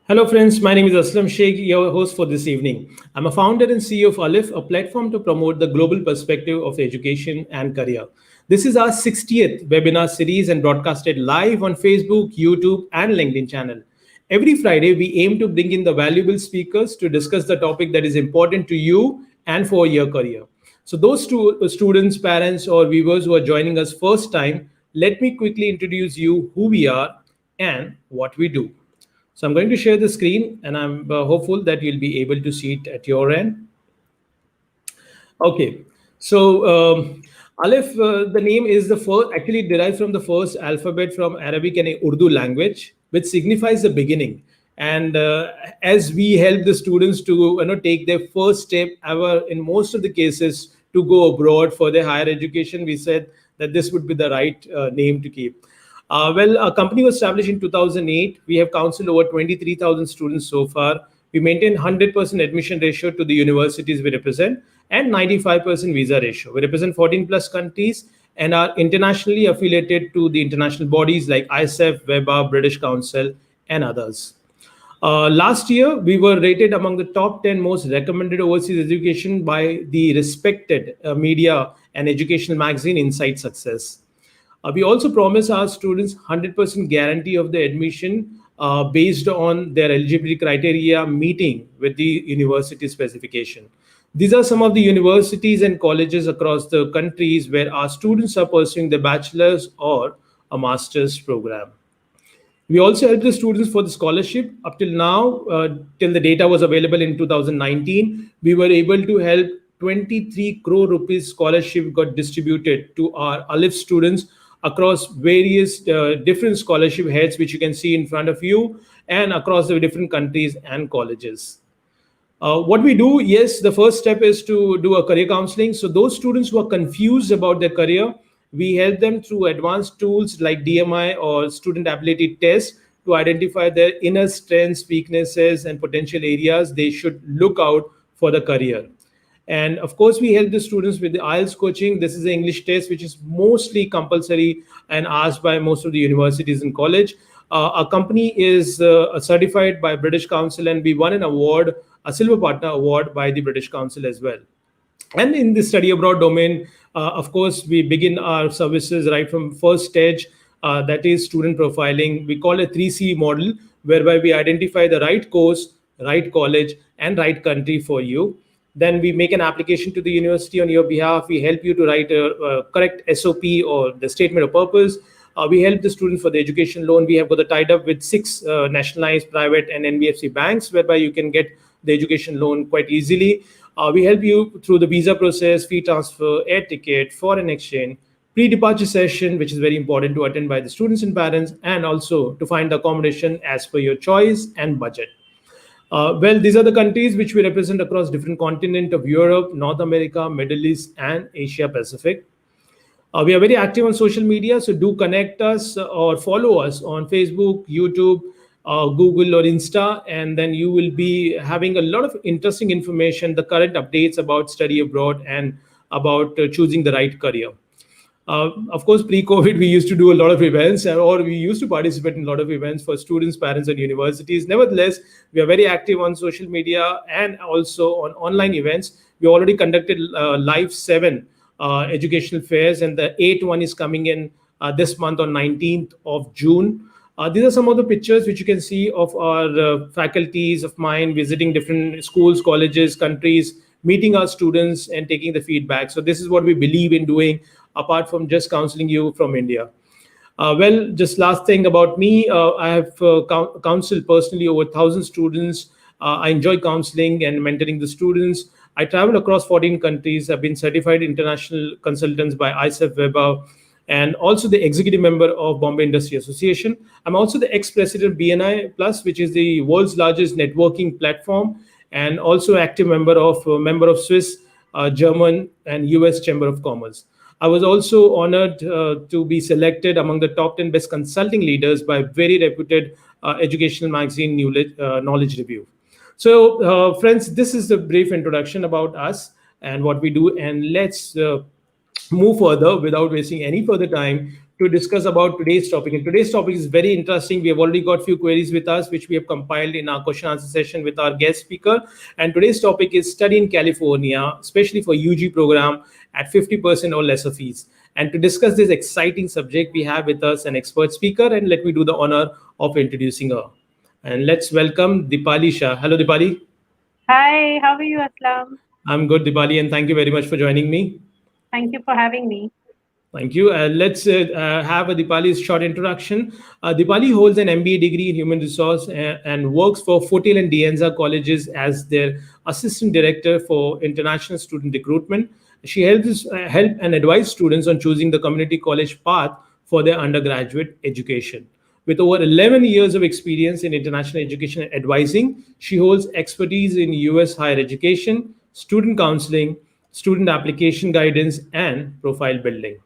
Hello, friends. My name is Aslam Sheikh, your host for this evening. I'm a founder and CEO of Alif, a platform to promote the global perspective of education and career. This is our 60th webinar series and broadcasted live on Facebook, YouTube, and LinkedIn channel. Every Friday, we aim to bring in the valuable speakers to discuss the topic that is important to you and for your career. So, those two students, parents, or viewers who are joining us first time, let me quickly introduce you who we are and what we do. So I'm going to share the screen and I'm hopeful that you'll be able to see it at your end. Okay. So Aleph, the name is the first, actually derived from the first alphabet from Arabic and Urdu language, which signifies the beginning. And as we help the students to take their first step ever in most of the cases to go abroad for their higher education, we said that this would be the right name to keep. Our company was established in 2008. We have counseled over 23,000 students so far. We maintain 100% admission ratio to the universities we represent and 95% visa ratio. We represent 14 plus countries and are internationally affiliated to the international bodies like ISEF, WEBA, British Council, and others. Last year, we were rated among the top 10 most recommended overseas education by the respected media and educational magazine Insight Success. We also promise our students 100% guarantee of the admission based on their eligibility criteria meeting with the university specification. These are some of the universities and colleges across the countries where our students are pursuing the bachelor's or a master's program. We also help the students for the scholarship. Up till now, till the data was available in 2019, we were able to help 23 crore rupees scholarship got distributed to our Alif students across various different scholarship heads, which you can see in front of you, and across the different countries and colleges. What we do, yes, the first step is to do a career counseling. So those students who are confused about their career, we help them through advanced tools like DMI or student ability tests to identify their inner strengths, weaknesses, and potential areas they should look out for the career. And of course, we help the students with the IELTS coaching. This is the English test, which is mostly compulsory and asked by most of the universities and college. Our company is certified by British Council, and we won an award, a Silver Partner Award by the British Council as well. And in the study abroad domain, of course, we begin our services right from first stage, that is student profiling. We call it 3C model, whereby we identify the right course, right college, and right country for you. Then we make an application to the university on your behalf. We help you to write a correct SOP or the statement of purpose. We help the student for the education loan. We have got the tied up with 6 nationalized private and NBFC banks, whereby you can get the education loan quite easily. We help you through the visa process, fee transfer, air ticket, foreign exchange, pre-departure session, which is very important to attend by the students and parents, and also to find accommodation as per your choice and budget. These are the countries which we represent across different continent of Europe, North America, Middle East, and Asia Pacific. We are very active on social media, so do connect us or follow us on Facebook, YouTube, Google, or Insta, and then you will be having a lot of interesting information, the current updates about study abroad and about choosing the right career. Of course, pre-COVID, we used to do a lot of events, or we used to participate in a lot of events for students, parents, and universities. Nevertheless, we are very active on social media and also on online events. We already conducted live 7 educational fairs, and the 8th one is coming in this month on 19th of June. These are some of the pictures which you can see of our faculties of mine visiting different schools, colleges, countries, meeting our students and taking the feedback. So this is what we believe in doing, apart from just counseling you from India. Just last thing about me, I have counseled personally over 1,000 students. I enjoy counseling and mentoring the students. I travel across 14 countries. I've been certified international consultants by ISEF WEBA, and also the executive member of Bombay Industry Association. I'm also the ex-president of BNI Plus, which is the world's largest networking platform, and also active member of Swiss, German, and US Chamber of Commerce. I was also honored to be selected among the top 10 best consulting leaders by very reputed educational magazine Knowledge Review. So, friends, this is the brief introduction about us and what we do. And let's move further without wasting any further time to discuss about today's topic. And today's topic is very interesting. We have already got few queries with us, which we have compiled in our question answer session with our guest speaker. And today's topic is study in California, especially for UG program at 50% or lesser fees. And to discuss this exciting subject, we have with us an expert speaker, and let me do the honor of introducing her. And let's welcome Dipali Shah. Hello, Dipali. Hi, how are you, Aslam? I'm good, Dipali, and thank you very much for joining me. Thank you for having me. Thank you. Let's have a Dipali's short introduction. Dipali holds an MBA degree in human resource and works for Foothill and Anza colleges as their assistant director for international student recruitment. She help and advise students on choosing the community college path for their undergraduate education. With over 11 years of experience in international education advising, she holds expertise in US higher education, student counseling, student application guidance, and profile building.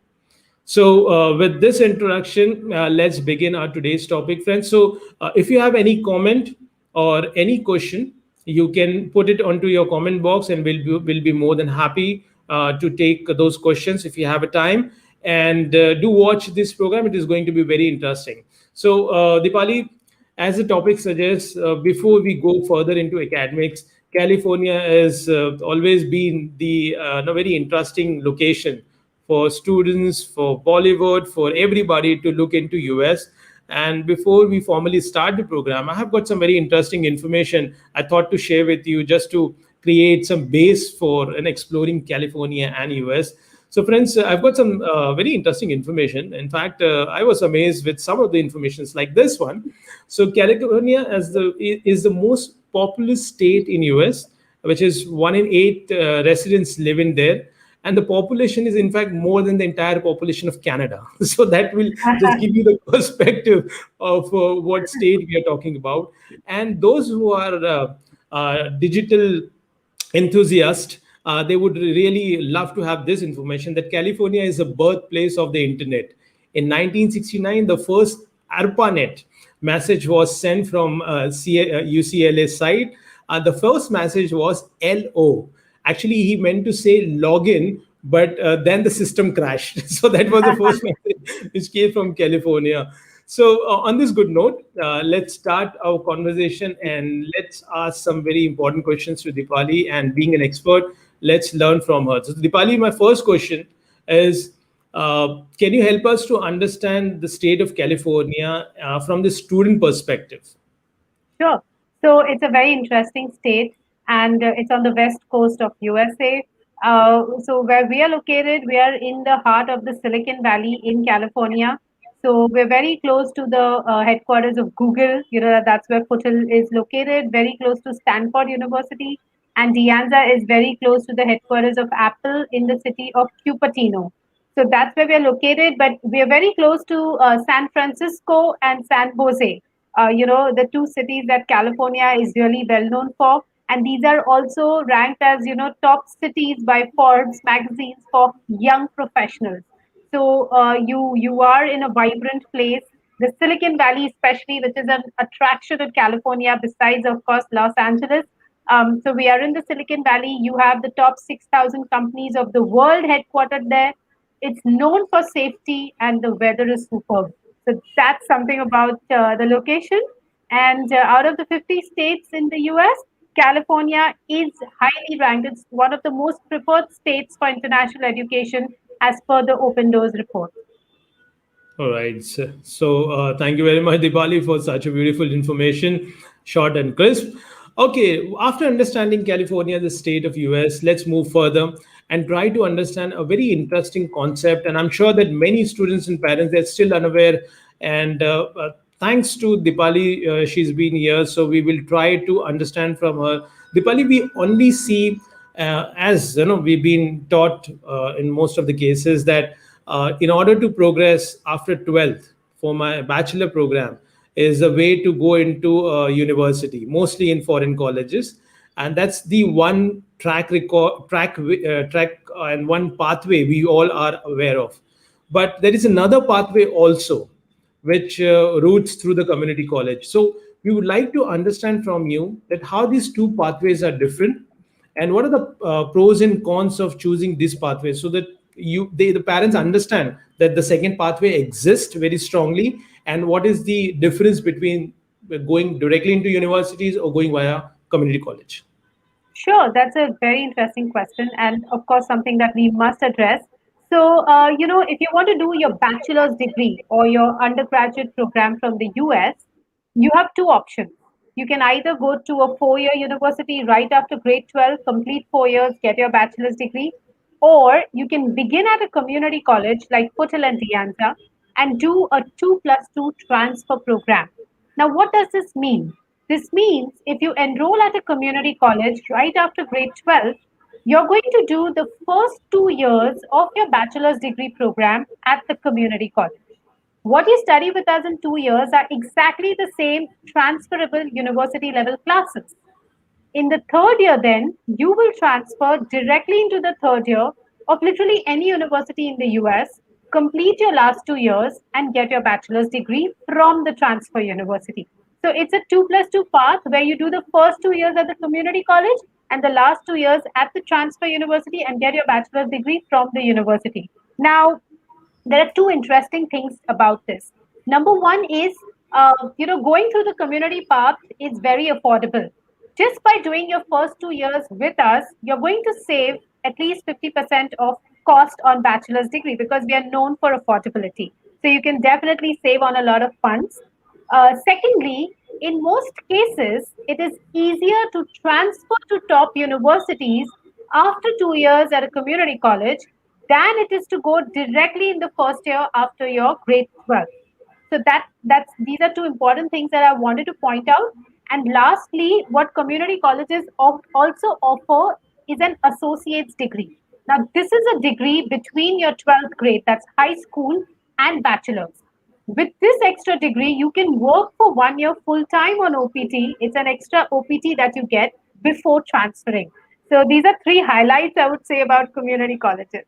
So, with this introduction, let's begin our today's topic, friends. So, if you have any comment or any question, you can put it onto your comment box, and we'll be more than happy to take those questions if you have a time. And do watch this program; it is going to be very interesting. So, Dipali, as the topic suggests, before we go further into academics, California has always been the very interesting location for students, for Bollywood, for everybody to look into US. And before we formally start the program, I have got some very interesting information I thought to share with you just to create some base for an exploring California and US. So, friends, I've got some very interesting information. In fact, I was amazed with some of the informations like this one. So, California is the most populous state in US, which is 1 in 8 residents live in there, and the population is in fact more than the entire population of Canada. So that will just give you the perspective of what state we are talking about. And those who are digital enthusiast, they would really love to have this information that California is the birthplace of the internet. In 1969, the first ARPANET message was sent from UCLA site. The first message was LO. Actually, he meant to say login, but then the system crashed. So that was the first message which came from California. So, on this good note, let's start our conversation and let's ask some very important questions to Dipali. And being an expert, let's learn from her. So, Dipali, my first question is, can you help us to understand the state of California from the student perspective? Sure. So it's a very interesting state, and it's on the west coast of USA. So where we are located, we are in the heart of the Silicon Valley in California. So we're very close to the headquarters of Google. That's where Foothill is located. Very close to Stanford University, and Anza is very close to the headquarters of Apple in the city of Cupertino. So that's where we are located, but we are very close to San Francisco and San Jose, the two cities that California is really well known for. And these are also ranked as, top cities by Forbes magazines for young professionals. So you are in a vibrant place. The Silicon Valley, especially, which is an attraction in California, besides, of course, Los Angeles. So we are in the Silicon Valley. You have the top 6,000 companies of the world headquartered there. It's known for safety, and the weather is superb. So that's something about the location. And out of the 50 states in the US, California is highly ranked. It's one of the most preferred states for international education as per the Open Doors report. All right. So, thank you very much, Dipali, for such a beautiful information, short and crisp. Okay, after understanding California, the state of US, let's move further and try to understand a very interesting concept. And I'm sure that many students and parents they're still unaware. And thanks to Dipali, she's been here, so we will try to understand from her. Dipali, we only see, as you know, we've been taught in most of the cases that in order to progress after 12th for my bachelor program is a way to go into university, mostly in foreign colleges, and that's the one track and one pathway we all are aware of. But there is another pathway also which routes through the community college. So we would like to understand from you that how these two pathways are different, and what are the pros and cons of choosing this pathway, so that the parents understand that the second pathway exists very strongly, and what is the difference between going directly into universities or going via community college. Sure, that's a very interesting question, and of course, something that we must address. So, if you want to do your bachelor's degree or your undergraduate program from the US, you have two options. You can either go to a 4 year university right after grade 12, complete 4 years, get your bachelor's degree, or you can begin at a community college like Foothill and Anza and do a 2 plus 2 transfer program. Now, what does this mean? This means if you enroll at a community college right after grade 12, you're going to do the first 2 years of your bachelor's degree program at the community college. What you study with us in 2 years are exactly the same transferable university level classes. In the third year, then, you will transfer directly into the third year of literally any university in the US, complete your last 2 years, and get your bachelor's degree from the transfer university. So it's a 2 plus 2 path where you do the first 2 years at the community college and the last 2 years at the transfer university and get your bachelor's degree from the university. Now, there are two interesting things about this. Number one is, going through the community path is very affordable. Just by doing your first 2 years with us, you're going to save at least 50% of cost on bachelor's degree because we are known for affordability. So you can definitely save on a lot of funds. Secondly, in most cases, it is easier to transfer to top universities after 2 years at a community college than it is to go directly in the first year after your grade 12. So that's these are two important things that I wanted to point out. And lastly, what community colleges also offer is an associate's degree. Now, this is a degree between your 12th grade, that's high school, and bachelor's. With this extra degree, you can work for 1 year full time on OPT. It's an extra OPT that you get before transferring. So these are three highlights I would say about community colleges.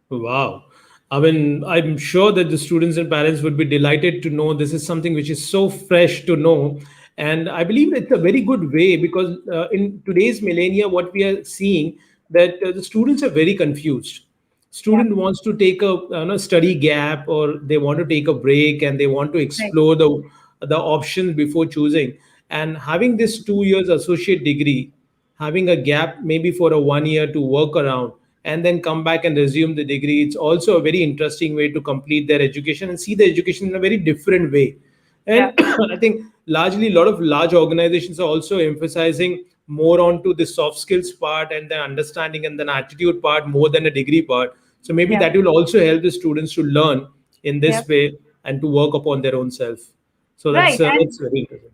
Wow. I mean, I'm sure that the students and parents would be delighted to know this is something which is so fresh to know. And I believe it's a very good way because in today's millennia, what we are seeing that the students are very confused. Yeah, Student wants to take a study gap, or they want to take a break and they want to right. explore the options before choosing. And having this 2 years associate degree, having a gap maybe for a 1 year to work around and then come back and resume the degree, it's also a very interesting way to complete their education and see the education in a very different way. Yeah, And I think largely a lot of large organizations are also emphasizing more onto the soft skills part and the understanding and the attitude part more than a degree part. So maybe yeah, that will also help the students to learn in yeah. this way and to work upon their own self. So Right. And that's very interesting.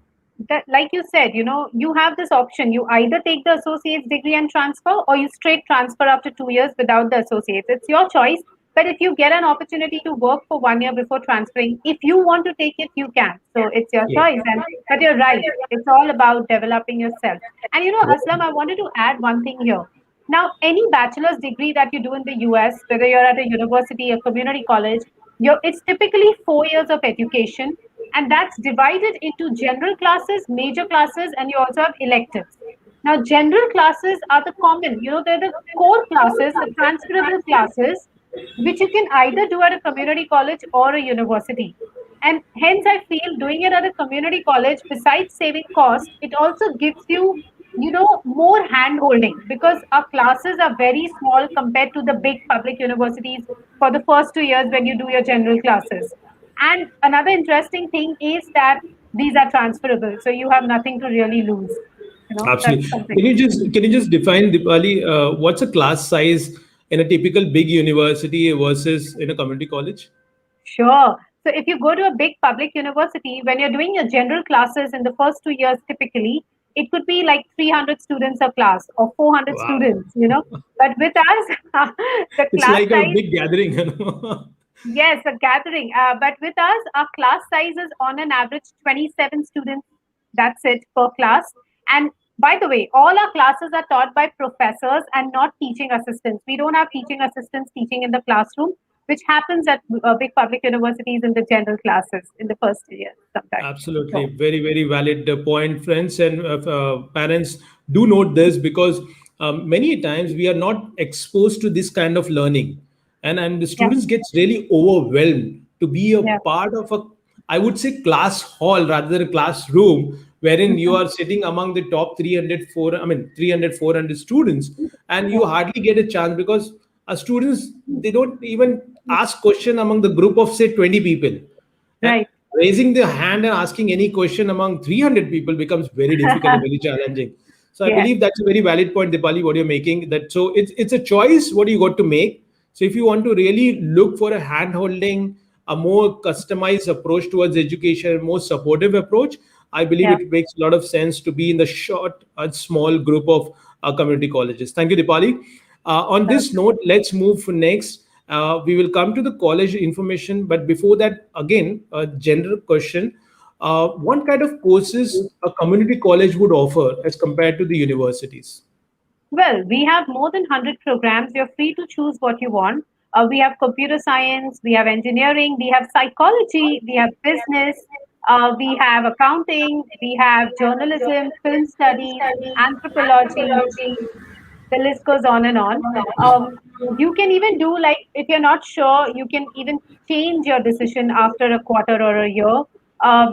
that, like you said, you have this option. You either take the associate's degree and transfer, or you straight transfer after 2 years without the associates. It's your choice. But if you get an opportunity to work for 1 year before transferring, if you want to take it, you can. So it's your Yeah. choice. And but you're right. It's all about developing yourself. And Aslam, I wanted to add one thing here. Now, any bachelor's degree that you do in the US, whether you're at a university, a community college, it's typically 4 years of education, and that's divided into general classes, major classes, and you also have electives. Now, general classes are the common, they're the core classes, the transferable classes, which you can either do at a community college or a university. And hence, I feel doing it at a community college, besides saving cost, it also gives you, more hand holding because our classes are very small compared to the big public universities for the first 2 years when you do your general classes. And another interesting thing is that these are transferable, so you have nothing to really lose. That's Absolutely. something. Can you just define, Dipali, what's a class size in a typical big university versus in a community college? Sure. So if you go to a big public university, when you're doing your general classes in the first 2 years, typically, it could be like 300 students a class or 400 Wow. students. But with us, the It's class like a size, big gathering, you know. yes, a gathering. But with us, our class size is on an average 27 students. That's it per class. And by the way, all our classes are taught by professors and not teaching assistants. We don't have teaching assistants teaching in the classroom, which happens at big public universities in the general classes in the first year sometimes. Absolutely, So, very very valid point, friends and parents. Do note this because many times we are not exposed to this kind of learning. and the Yeah. students gets really overwhelmed to be a Yeah. part of a, I would say, class hall rather than a classroom, wherein you Mhm. are sitting among the top 300 4 I mean 300 400 students, and Yeah. you hardly get a chance because students, they don't even ask question among the group of say 20 people, and Right. raising the hand and asking any question among 300 people becomes very difficult and very challenging. So I Yes. believe that's a very valid point, Dipali, what you're making. That so it's a choice what you got to make. So if you want to really look for a hand holding, a more customized approach towards education, a more supportive approach, I believe Yeah. it makes a lot of sense to be in the short and small group of community colleges. Thank you, Dipali. On this note, let's move next. We will come to the college information, but before that, again, a general question. What kind of courses a community college would offer as compared to the universities? Well, we have more than 100 programs. You're free to choose what you want. We have computer science, we have engineering, we have psychology, we have business, we have accounting, we have journalism, film studies, anthropology, the list goes on and on. You can even do, like, if you're not sure, you can even change your decision after a quarter or a year.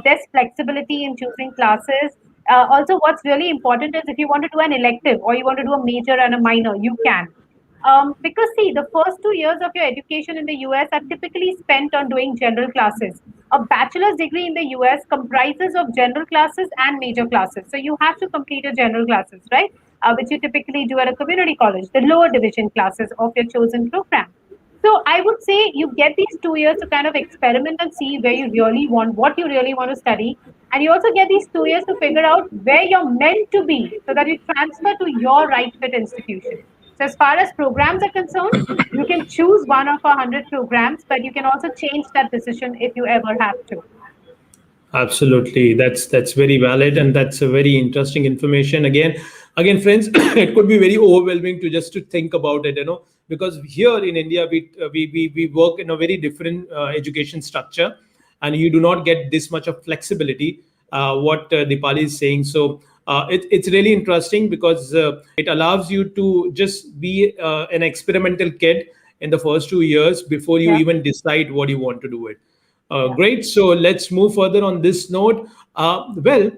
There's flexibility in choosing classes. Also, what's really important is if you want to do an elective or you want to do a major and a minor, you can. Because see, the first 2 years of your education in the US are typically spent on doing general classes. A bachelor's degree in the US comprises of general classes and major classes. So you have to complete your general classes, right? Which you typically do at a community college, the lower division classes of your chosen program. So I would say you get these 2 years to kind of experiment and see where you really want, what you really want to study. And you also get these 2 years to figure out where you're meant to be so that you transfer to your right fit institution. So as far as programs are concerned, you can choose one of our 100 programs, but you can also change that decision if you ever have to. Absolutely, that's very valid, and that's a very interesting information. Again, friends, it could be very overwhelming to just to think about it, because here in India we work in a very different education structure, and you do not get this much of flexibility. What Dipali is saying, so it's really interesting because it allows you to just be an experimental kid in the first 2 years before you Yeah, even decide what you want to do it. yeah. Great. So let's move further on this note. Well,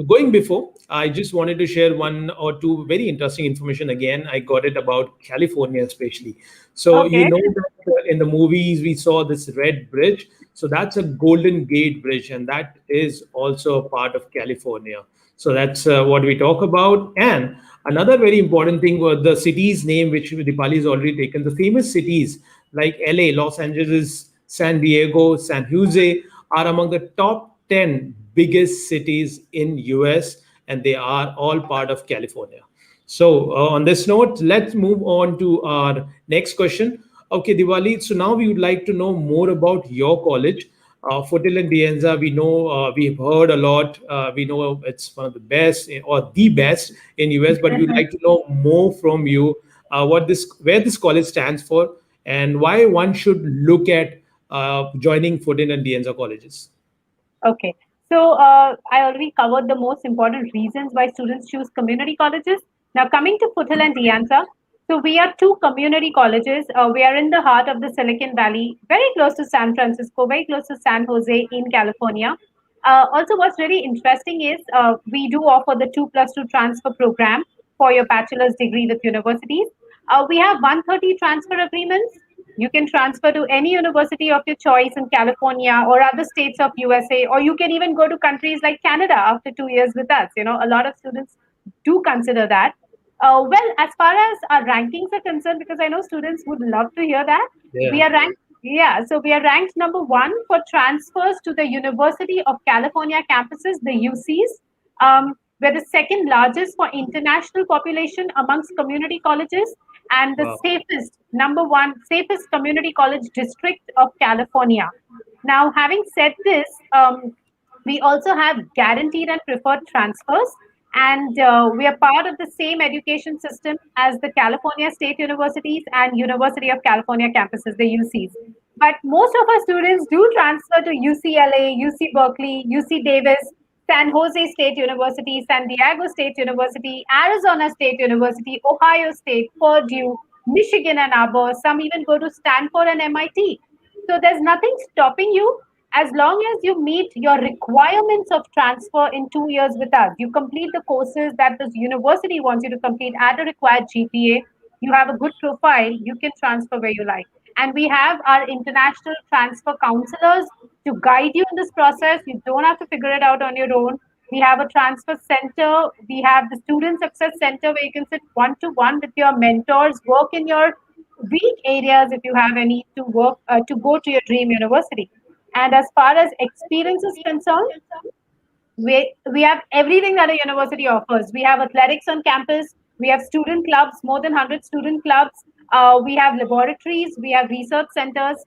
going before, I just wanted to share one or two very interesting information. Again, I got it about California, especially. So you Okay. know that in the movies we saw this red bridge. So that's a Golden Gate Bridge, and that is also a part of California. So that's what we talk about. And another very important thing was the city's name, which Dipali has already taken. The famous cities like LA, Los Angeles, San Diego, San Jose are among the top 10 biggest cities in US, and they are all part of California. So on this note, let's move on to our next question. Okay, Diwali. So now we would like to know more about your college, Foothill and Anza. We know we've heard a lot. We know it's one of the best or the best in US, but we would like to know more from you. Where this college stands for, and why one should look at joining Foothill and Anza colleges. Okay. So I already covered the most important reasons why students choose community colleges. Now, coming to Foothill and Dianza, so we are two community colleges. We are in the heart of the Silicon Valley, very close to San Francisco, very close to San Jose in California. Also, what's really interesting is we do offer the 2+2 transfer program for your bachelor's degree with universities. We have 130 transfer agreements. You can transfer to any university of your choice in California or other states of USA, or you can even go to countries like Canada after 2 years with us. You know, a lot of students do consider that. Well, as far as our rankings are concerned, because I know students would love to hear that, we Yeah. are ranked. Yeah, so we are ranked number one for transfers to the University of California campuses, the UCs. We're the second largest for international population amongst community colleges, and the Wow. safest, number one, safest community college district of California. Now, having said this, we also have guaranteed and preferred transfers, and we are part of the same education system as the California State Universities and University of California campuses, the UCs. But most of our students do transfer to UCLA, UC Berkeley, UC Davis, San Jose State University, San Diego State University, Arizona State University, Ohio State, Purdue. Michigan and Arbor. Some even go to Stanford and MIT. So there's nothing stopping you as long as you meet your requirements of transfer in 2 years with us. You complete the courses that the university wants you to complete at a required GPA. You have a good profile, you can transfer where you like. And we have our international transfer counselors to guide you in this process. You don't have to figure it out on your own. We have a transfer center. We have the Student Success Center where you can sit one to one with your mentors, work in your weak areas if you have any to work to go to your dream university. And as far as experience is concerned, we have everything that a university offers. We have athletics on campus. We have student clubs, more than 100 student clubs. We have laboratories. We have research centers.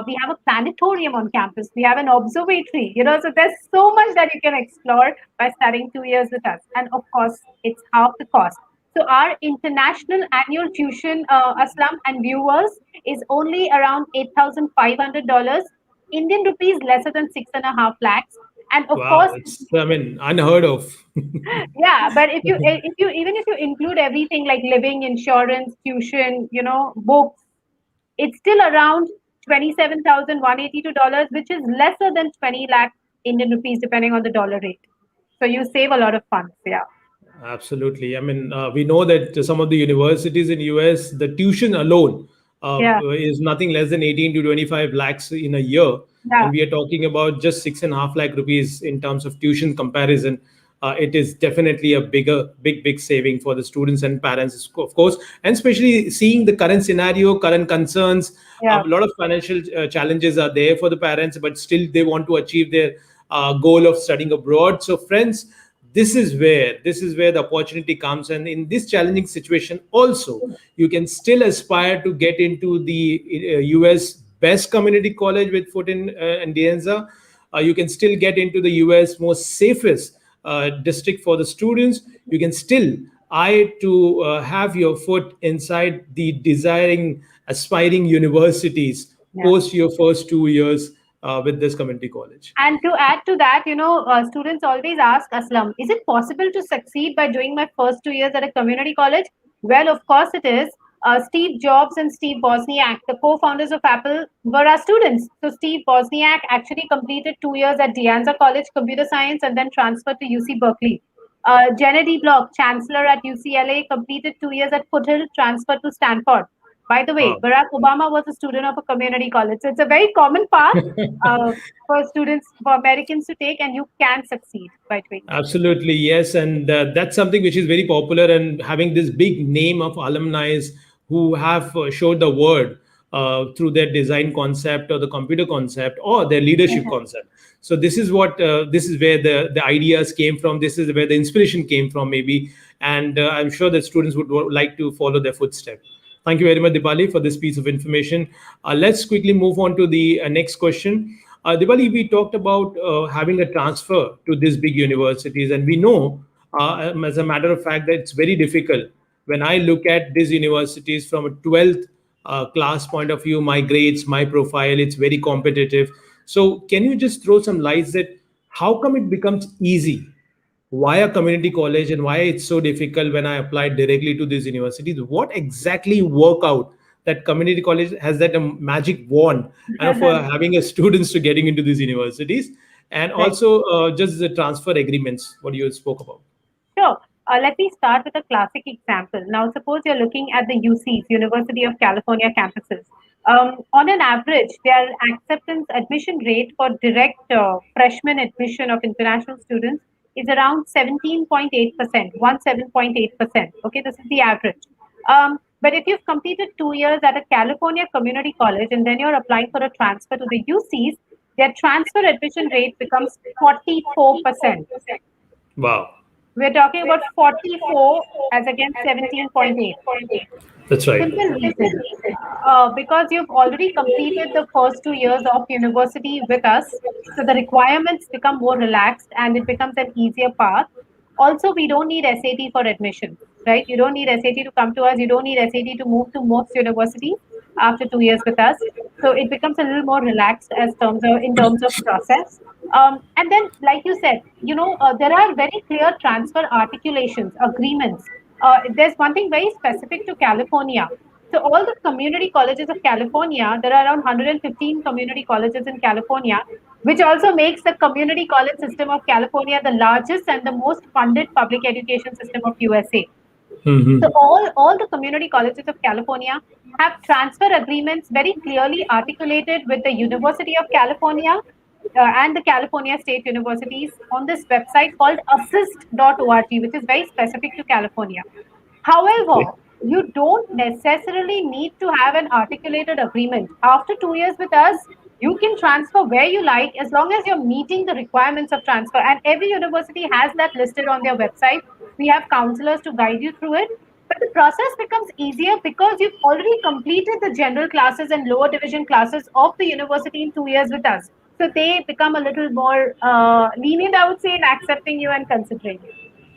We have a planetarium on campus. We have an observatory. So there's so much that you can explore by studying 2 years with us. And of course, it's half the cost. So our international annual tuition, Aslam and viewers, is only around $8,500. Indian rupees lesser than 6.5 lakhs. And of Wow, course, it's, I mean, unheard of. yeah, but if you even if you include everything like living, insurance, tuition, books, it's still around 27,182 dollars, which is lesser than 20 lakh Indian rupees, depending on the dollar rate. So you save a lot of funds. Yeah, Absolutely. I mean, we know that some of the universities in US, the tuition alone yeah, is nothing less than 18 to 25 lakhs in a year. yeah, And we are talking about just 6.5 lakh rupees in terms of tuition comparison. It is definitely a big saving for the students and parents, of course, and especially seeing the current scenario, current concerns. A yeah, lot of financial challenges are there for the parents, but still they want to achieve their goal of studying abroad. So, friends, this is where the opportunity comes, and in this challenging situation also you can still aspire to get into the US best community college with foot in and Anza. You can still get into the US most safest district for the students. You can still eye to have your foot inside the desiring aspiring universities yeah. post your first 2 years with this community college. And to add to that, students always ask Aslam, is it possible to succeed by doing my first 2 years at a community college? Well, of course it is. Steve Jobs and Steve Wozniak, the co-founders of Apple, were our students. So Steve Wozniak actually completed 2 years at Anza College, Computer Science, and then transferred to UC Berkeley. Jenny Block, Chancellor at UCLA, completed 2 years at Foothill, transferred to Stanford. By the way, Wow. Barack Obama was a student of a community college. So it's a very common path uh, for students, for Americans to take, and you can succeed by doing that. Absolutely, yes. And that's something which is very popular, and having this big name of alumni who have showed the world through their design concept or the computer concept or their leadership concept. So this is where the ideas came from. This is where the inspiration came from, maybe. And I'm sure that students would like to follow their footsteps. Thank you very much, Dipali, for this piece of information. Let's quickly move on to the next question. Dipali, we talked about having a transfer to these big universities, and we know, as a matter of fact, that it's very difficult. When I look at these universities from a 12th class point of view, my grades, my profile, it's very competitive. So, can you just throw some lights that how come it becomes easy? Why a community college and why it's so difficult when I applied directly to these universities? What exactly work out that community college has that magic wand and for having a students to getting into these universities, and Right. also just the transfer agreements what you spoke about. Sure. Let me start with a classic example. Now, suppose you're looking at the UCs, University of California campuses. On an average, their acceptance admission rate for direct freshman admission of international students is around 17.8%, 17.8%. Okay, this is the average. But if you've completed 2 years at a California community college and then you're applying for a transfer to the UCs, their transfer admission rate becomes 44%. Wow. We're talking about 44 as against 17.8. That's right. Simple reason. Because you've already completed the first 2 years of university with us, so the requirements become more relaxed and it becomes an easier path. Also, we don't need SAT for admission, right? You don't need SAT to come to us. You don't need SAT to move to most universities after 2 years with us. So it becomes a little more relaxed as terms of in terms of process. And then, like you said, there are very clear transfer articulations, agreements. There's one thing very specific to California. So all the community colleges of California, there are around 115 community colleges in California, which also makes the community college system of California the largest and the most funded public education system of USA. So Hmm. all the community colleges of California have transfer agreements very clearly articulated with the University of California and the California State Universities on this website called assist.org, which is very specific to California. However, you don't necessarily need to have an articulated agreement. After 2 years with us, you can transfer where you like as long as you're meeting the requirements of transfer. And every university has that listed on their website. We have counselors to guide you through it. But the process becomes easier because you've already completed the general classes and lower division classes of the university in 2 years with us. So they become a little more lenient, I would say, in accepting you and considering you.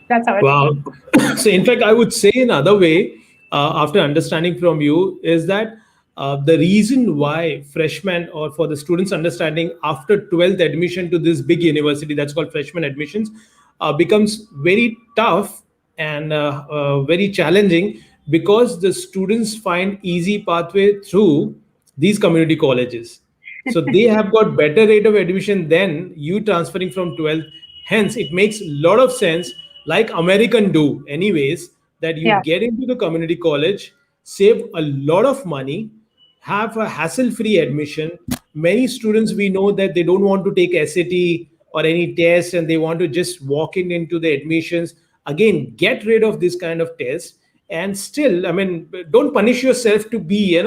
That's how it works. Wow. So, in fact, I would say in other way, after understanding from you, is that the reason why freshmen or for the students understanding after 12th admission to this big university that's called freshman admissions becomes very tough and very challenging because the students find easy pathway through these community colleges, so they have got better rate of admission than you transferring from 12th. Hence it makes a lot of sense, like American do anyways, that you Yeah. get into the community college, save a lot of money, have a hassle free admission. Many students we know that they don't want to take SAT or any test and they want to just walk in into the admissions. Again, get rid of this kind of test, and still, I mean, don't punish yourself to be,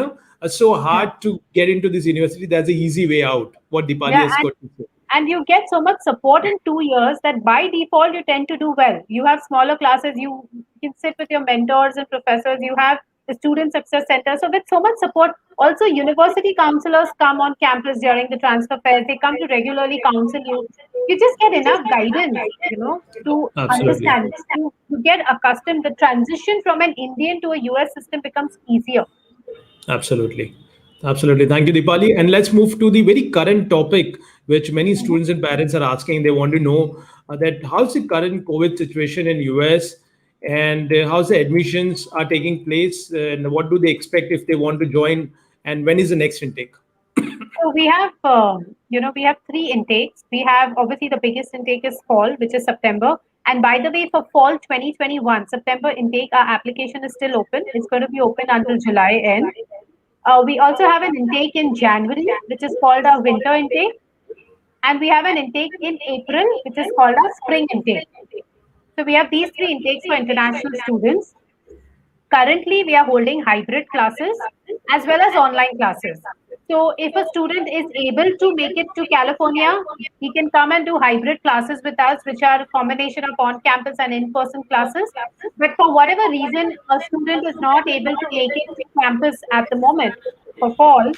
so Yeah. hard to get into this university. That's the easy way out. What Dipali Yeah, has got to say. and you get so much support in 2 years that by default you tend to do well. You have smaller classes, you can sit with your mentors and professors, you have the student success center. So with so much support, also university counselors come on campus during the transfer fairs. They come to regularly counsel you. You just get enough guidance, to Absolutely. understand, to get accustomed. The transition from an Indian to a US system becomes easier. Absolutely. Absolutely. Thank you, Dipali. And let's move to the very current topic, which many students and parents are asking. They want to know that how's the current COVID situation in US, and how's the admissions are taking place, and what do they expect if they want to join, and when is the next intake? So we have three intakes. We have obviously the biggest intake is fall, which is September. And by the way, for fall 2021, September intake, our application is still open. It's going to be open until July end. We also have an intake in January, which is called our winter intake. And we have an intake in April, which is called our spring intake. So we have these three intakes for international students. Currently, we are holding hybrid classes as well as online classes. So, if a student is able to make it to California, he can come and do hybrid classes with us, which are a combination of on campus and in person classes. But for whatever reason, a student is not able to make it to campus at the moment for fall,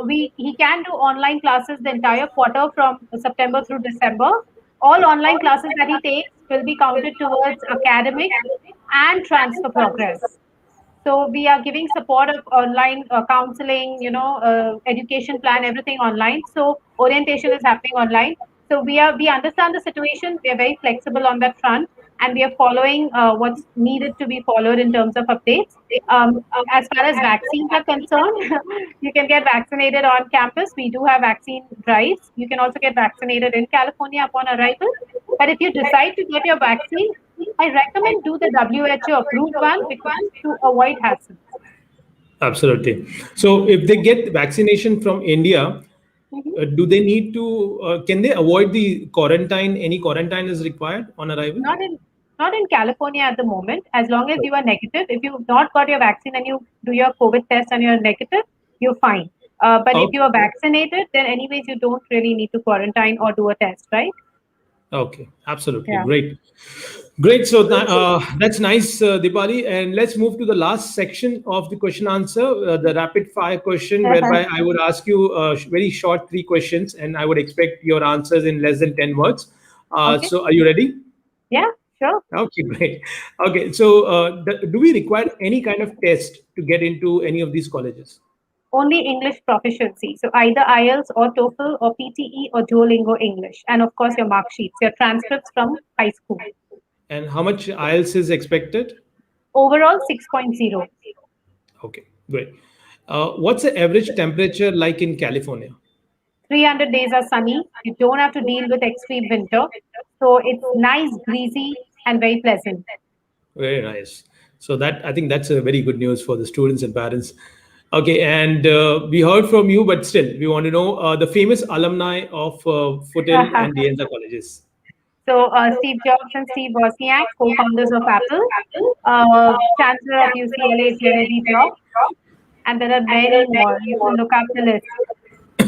we he can do online classes the entire quarter from September through December. All online classes that he takes will be counted towards academic and transfer progress. So we are giving support of online counseling, education plan, everything online. So orientation is happening online. So we understand the situation. We are very flexible on that front, and we are following what's needed to be followed in terms of updates. As far as vaccines are concerned, you can get vaccinated on campus. We do have vaccine drives. You can also get vaccinated in California upon arrival. But if you decide to get your vaccine, I recommend do the WHO approved one because to avoid hassle. Absolutely. So, if they get vaccination from India, Mhm. do they need to? Can they avoid the quarantine? Any quarantine is required on arrival? Not in not in California at the moment. As long as you are negative, if you've not got your vaccine and you do your COVID test and you're negative, you're fine. But if you Okay. are vaccinated, then anyways you don't really need to quarantine or do a test, right? Okay, absolutely Yeah. great, great. So that's nice, Dipali. And let's move to the last section of the question answer, the rapid fire question, whereby I would ask you very short three questions, and I would expect your answers in less than 10 words. Okay. So, are you ready? Yeah. Sure. Okay, great. Okay, so do we require any kind of test to get into any of these colleges? Only English proficiency. So either IELTS or TOEFL or PTE or Duolingo English, and of course your mark sheets, your transcripts from high school. And how much IELTS is expected? Overall 6.0. Okay, Great. What's the average temperature like in California? 300 days are sunny. You don't have to deal with extreme winter. So it's nice, breezy, and very pleasant. Very nice. So that I think that's a very good news for the students and parents. Okay, and we heard from you, but still, we want to know the famous alumni of Foothill and the Anza colleges. So Steve Jobs and Steve Wozniak, co-founders of Apple, Chancellor of UCLA, Jeremy Block, and there are many more. You can look up the list.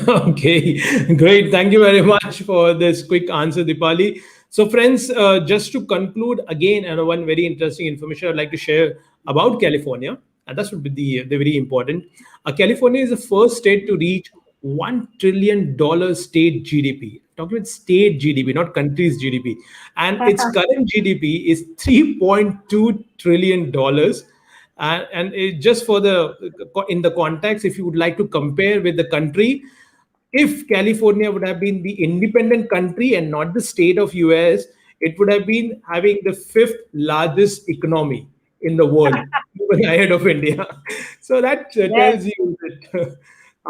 Okay, great. Thank you very much for this quick answer, Dipali. So, friends, just to conclude again, and one very interesting information I'd like to share about California, and that would be the very important. California is the first state to reach $1 trillion state GDP. Talking about state GDP, not country's GDP, and its current GDP is $3.2 trillion. And just for the in the context, if you would like to compare with the country, if California would have been the independent country and not the state of US, it would have been having the fifth largest economy in the world, even ahead of India. So that Yes. tells you that,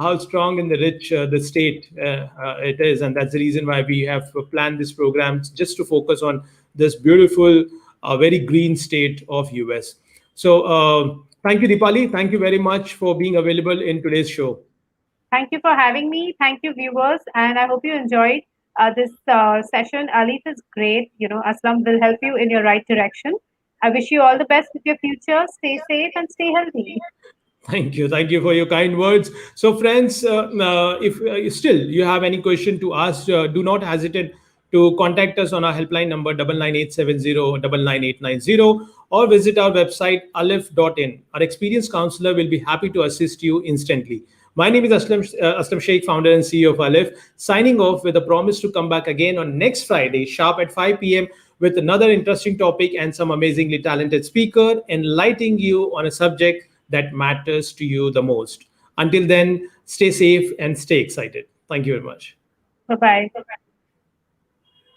how strong and the rich the state it is, and that's the reason why we have planned this program just to focus on this beautiful, very green state of US. So thank you, Dipali. Thank you very much for being available in today's show. Thank you for having me. Thank you, viewers, and I hope you enjoyed this session. Alif is great. You know, Aslam will help you in your right direction. I wish you all the best with your future. Stay safe and stay healthy. Thank you. Thank you for your kind words. So, friends, if still you have any question to ask, do not hesitate to contact us on our helpline number 99,870 or visit our website alif.in. Our experienced counselor will be happy to assist you instantly. My name is Aslam Sheikh, founder and CEO of Alif, signing off with a promise to come back again on next Friday, sharp at 5 p.m., with another interesting topic and some amazingly talented speaker, enlightening you on a subject that matters to you the most. Until then, stay safe and stay excited. Thank you very much. Bye bye.